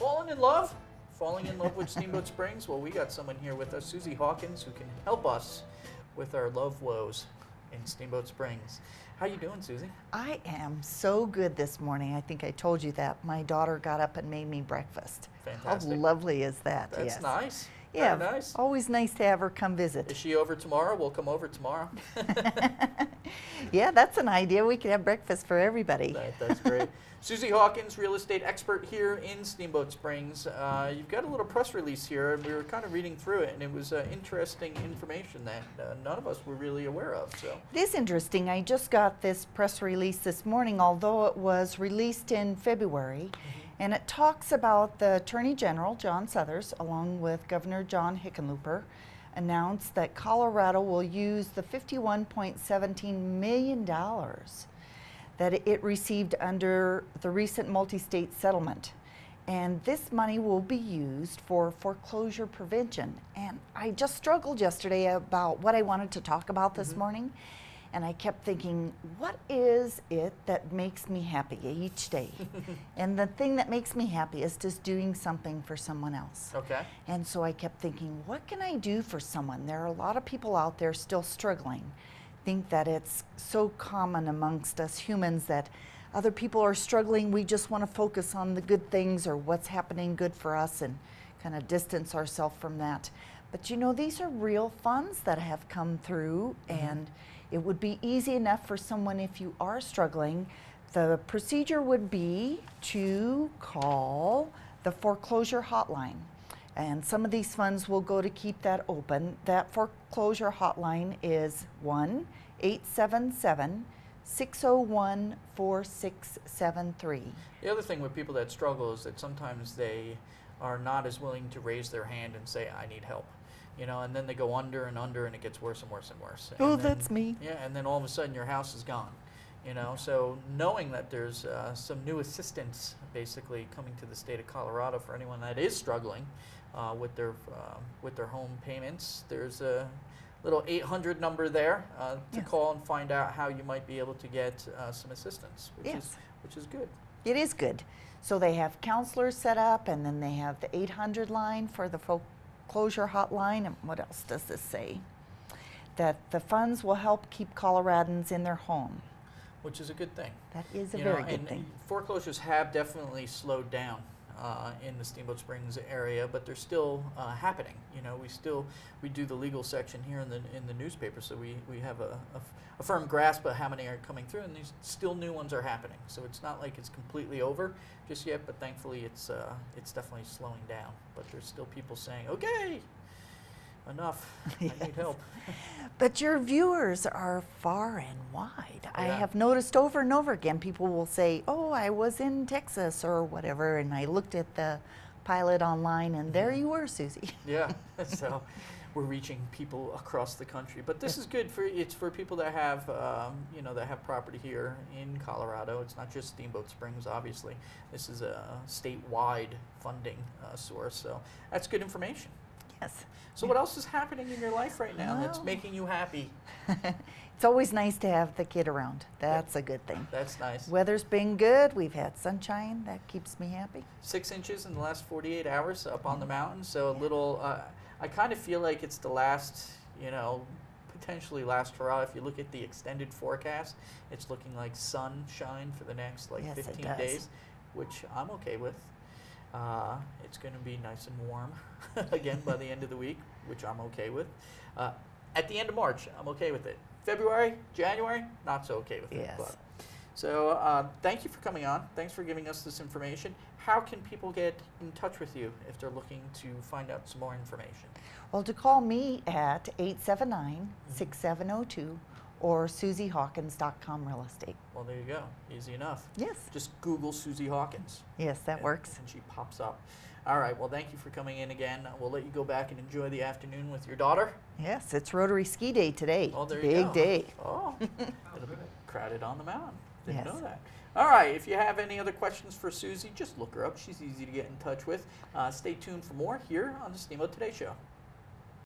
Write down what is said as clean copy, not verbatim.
falling in love? Falling in love with Steamboat Springs? Well, we got someone here with us, Suzie Hawkins, who can help us with our love woes in Steamboat Springs. How you doing, Suzie? I am so good this morning. I think I told you that. My daughter got up and made me breakfast. Fantastic. How lovely is that? That's yes. nice. Yeah, very nice. Always nice to have her come visit. Is she over tomorrow? We'll come over tomorrow. Yeah, that's an idea. We could have breakfast for everybody. That's great. Suzie Hawkins, real estate expert here in Steamboat Springs. You've got a little press release here, and we were kind of reading through it, and it was interesting information that none of us were really aware of. So it is interesting. I just got this press release this morning, although it was released in February, and it talks about the Attorney General, John Suthers, along with Governor John Hickenlooper, announced that Colorado will use the $51.17 million that it received under the recent multi-state settlement. And this money will be used for foreclosure prevention. And I just struggled yesterday about what I wanted to talk about this morning. And I kept thinking, what is it that makes me happy each day? And the thing that makes me happy is just doing something for someone else. okay. And so I kept thinking, what can I do for someone? There are a lot of people out there still struggling. Think that it's so common amongst us humans that other people are struggling. We just want to focus on the good things or what's happening good for us and kind of distance ourselves from that. But you know, these are real funds that have come through, and it would be easy enough for someone if you are struggling. The procedure would be to call the foreclosure hotline. And some of these funds will go to keep that open. That foreclosure hotline is 1-877-601-4673. The other thing with people that struggle is that sometimes they are not as willing to raise their hand and say, I need help. You know, and then they go under and under, and it gets worse and worse and worse. Oh, And then, that's me. Yeah, and then all of a sudden your house is gone. You know, so knowing that there's some new assistance basically coming to the state of Colorado for anyone that is struggling with their home payments, there's a little 800 number there to call and find out how you might be able to get some assistance, which is good. It is good. So they have counselors set up, and then they have the 800 line for the foreclosure hotline. And what else does this say? That the funds will help keep Coloradans in their home. Which is a good thing. That is a You very know, good and thing. Foreclosures have definitely slowed down in the Steamboat Springs area, but they're still happening. You know, we do the legal section here in the newspaper, so we have a firm grasp of how many are coming through, and these still new ones are happening. So it's not like it's completely over just yet, but thankfully it's definitely slowing down. But there's still people saying, okay, enough, I need help. But your viewers are far and wide. I Yeah. have noticed over and over again, people will say, oh, I was in Texas or whatever, and I looked at the pilot online, and there you were, Suzie. Yeah, so we're reaching people across the country. But this is good for people that have that have property here in Colorado. It's not just Steamboat Springs, obviously. This is a statewide funding source, so that's good information. Yes. So what else is happening in your life right now that's Well. making you happy? It's always nice to have the kid around. That's a good thing. That's nice. Weather's been good. We've had sunshine. That keeps me happy. 6 inches in the last 48 hours up on the mountain, so a little, I kind of feel like it's the last, potentially last hurrah. If you look at the extended forecast, it's looking like sunshine for the next Yes, it 15 does. days, which I'm okay with. It's going to be nice and warm again by the end of the week, which I'm okay with. At the end of March, I'm okay with it. February, January, not so okay with it. Yes. But. So thank you for coming on. Thanks for giving us this information. How can people get in touch with you if they're looking to find out some more information? Well, to call me at 879-6702 or SuzieHawkins.com real estate. Well, there you go. Easy enough. Yes. Just Google Suzie Hawkins. Yes, that works. And she pops up. All right. Well, thank you for coming in again. We'll let you go back and enjoy the afternoon with your daughter. Yes, it's Rotary Ski Day today. Oh, there you Big go. day. Oh, it'll be crowded on the mountain. Didn't Yes. know that. All right. If you have any other questions for Suzie, just look her up. She's easy to get in touch with. Stay tuned for more here on the Steamboat Today Show.